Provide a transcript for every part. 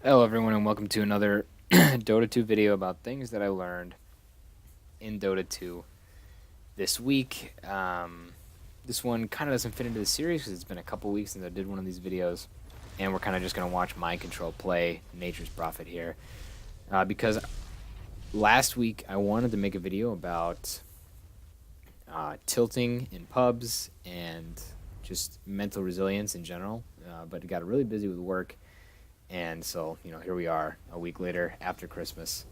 Hello everyone and welcome to another Dota 2 video about things that I learned in Dota 2 this week. This one kind of doesn't fit into the series because it's been a couple weeks since I did one of these videos, and we're kind of just going to watch Mind Control play Nature's Prophet here. Because last week I wanted to make a video about tilting in pubs and just mental resilience in general, but it got really busy with work. And so, here we are a week later after Christmas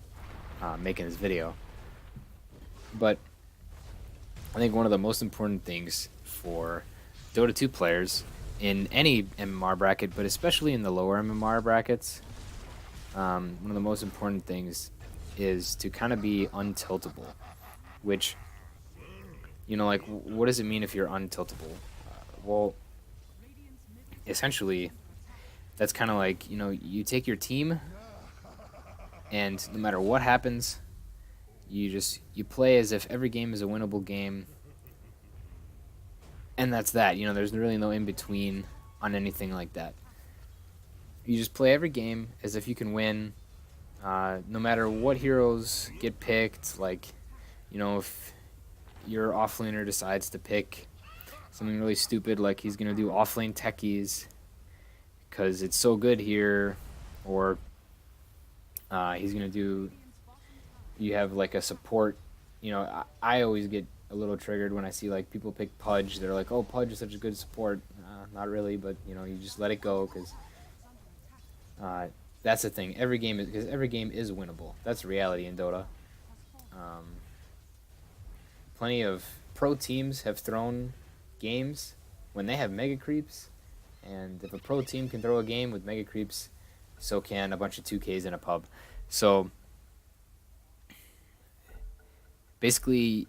making this video. But I think one of the most important things for Dota 2 players in any MMR bracket, but especially in the lower MMR brackets, one of the most important things is to kind of be untiltable. Which, like, what does it mean if you're untiltable? Well, essentially, that's kind of like, you take your team, and no matter what happens, you play as if every game is a winnable game, and that's that. There's really no in-between on anything like that. You just play every game as if you can win, no matter what heroes get picked. Like, if your offlaner decides to pick something really stupid, like he's going to do offlane techies, because it's so good here, or he's gonna do. You have like a support. I always get a little triggered when I see like people pick Pudge. They're like, "Oh, Pudge is such a good support." Not really, but you just let it go because that's the thing. Every game is winnable. That's reality in Dota. Plenty of pro teams have thrown games when they have mega creeps. And if a pro team can throw a game with mega creeps, so can a bunch of 2Ks in a pub. So basically,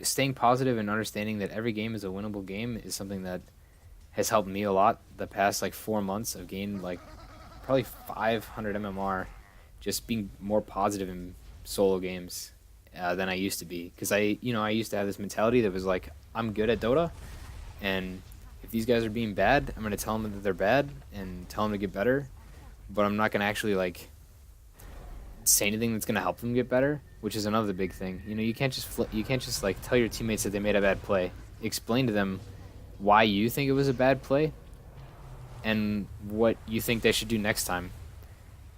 staying positive and understanding that every game is a winnable game is something that has helped me a lot the past like 4 months. I've gained like probably 500 MMR just being more positive in solo games than I used to be. Because I used to have this mentality that was like, I'm good at Dota, and if these guys are being bad, I'm going to tell them that they're bad and tell them to get better, but I'm not going to actually like say anything that's going to help them get better, which is another big thing. You can't just like tell your teammates that they made a bad play. Explain to them why you think it was a bad play and what you think they should do next time.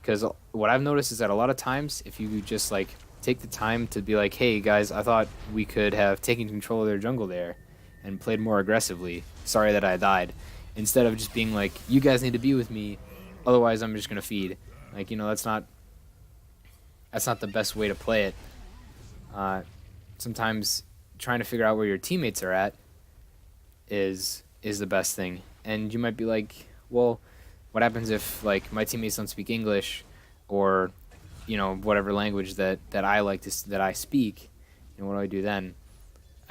Because what I've noticed is that a lot of times, if you just like take the time to be like, "Hey guys, I thought we could have taken control of their jungle there and played more aggressively. Sorry that I died," instead of just being like, "You guys need to be with me, otherwise I'm just gonna feed." Like, that's not the best way to play it. Sometimes trying to figure out where your teammates are at is the best thing. And you might be like, "Well, what happens if like my teammates don't speak English, or whatever language that I speak? What do I do then?"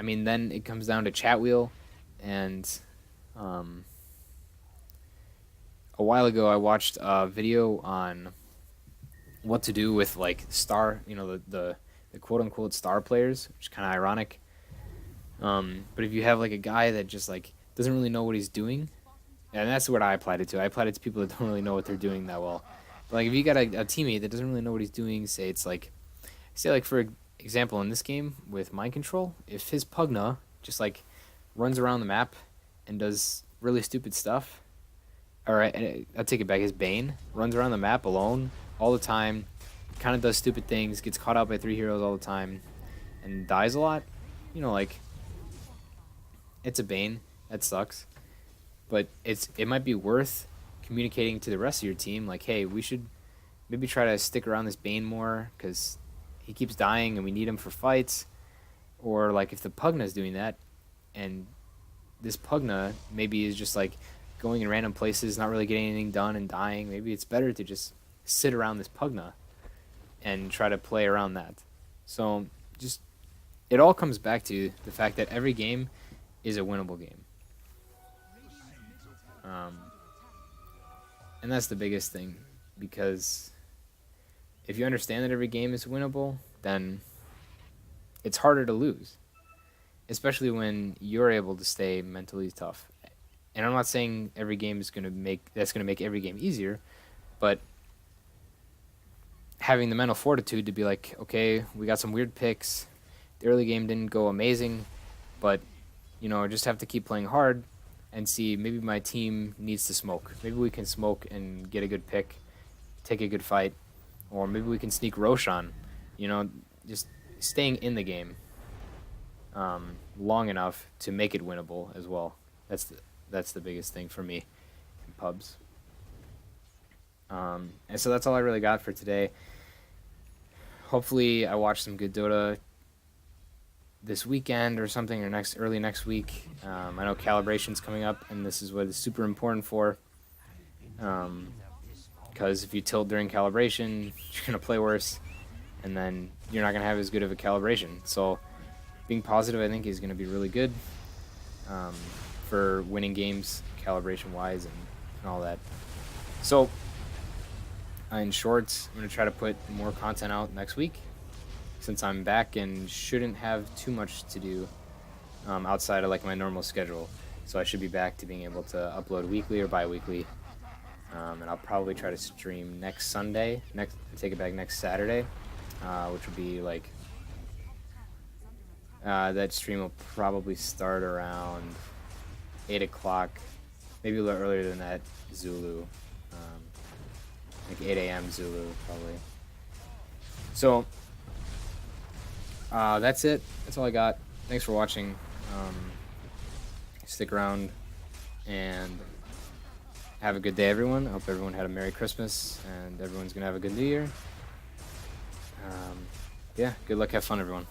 I mean, then it comes down to chat wheel, and a while ago I watched a video on what to do with like star, the quote unquote star players, which is kind of ironic. But if you have like a guy that just like doesn't really know what he's doing, and that's what I applied it to. I applied it to people that don't really know what they're doing that well. But like if you got a teammate that doesn't really know what he's doing, say for example, in this game with Mind Control, if his Pugna just like runs around the map and does really stupid stuff, or I'll take it back, his Bane runs around the map alone all the time, kind of does stupid things, gets caught out by 3 heroes all the time, and dies a lot, like, it's a Bane, that sucks. But it might be worth communicating to the rest of your team, like, "Hey, we should maybe try to stick around this Bane more, because he keeps dying and we need him for fights." Or like if the Pugna's doing that, and this Pugna maybe is just like going in random places, not really getting anything done and dying, maybe it's better to just sit around this Pugna and try to play around that. So just, it all comes back to the fact that every game is a winnable game. And that's the biggest thing, because if you understand that every game is winnable, then it's harder to lose, especially when you're able to stay mentally tough. And I'm not saying every game is going to make every game easier, but having the mental fortitude to be like, okay, we got some weird picks. The early game didn't go amazing, but I just have to keep playing hard and see maybe my team needs to smoke. Maybe we can smoke and get a good pick, take a good fight, or maybe we can sneak Roshan. Just staying in the game long enough to make it winnable as well. That's the biggest thing for me in pubs. And so that's all I really got for today. Hopefully I watch some good Dota this weekend or something, or early next week. I know calibration's coming up, and this is what is super important for. Because if you tilt during calibration, you're gonna play worse, and then you're not gonna have as good of a calibration. So being positive, I think, is gonna be really good for winning games, calibration-wise, and all that. So in short, I'm gonna try to put more content out next week, since I'm back and shouldn't have too much to do outside of like my normal schedule. So I should be back to being able to upload weekly or bi-weekly. And I'll probably try to stream next Sunday, take it back next Saturday, which will be like, that stream will probably start around 8 o'clock, maybe a little earlier than that, Zulu, like 8 a.m. Zulu probably. So that's it. That's all I got. Thanks for watching. Stick around and have a good day, everyone. I hope everyone had a Merry Christmas and everyone's gonna have a good New Year. Yeah, good luck, have fun, everyone.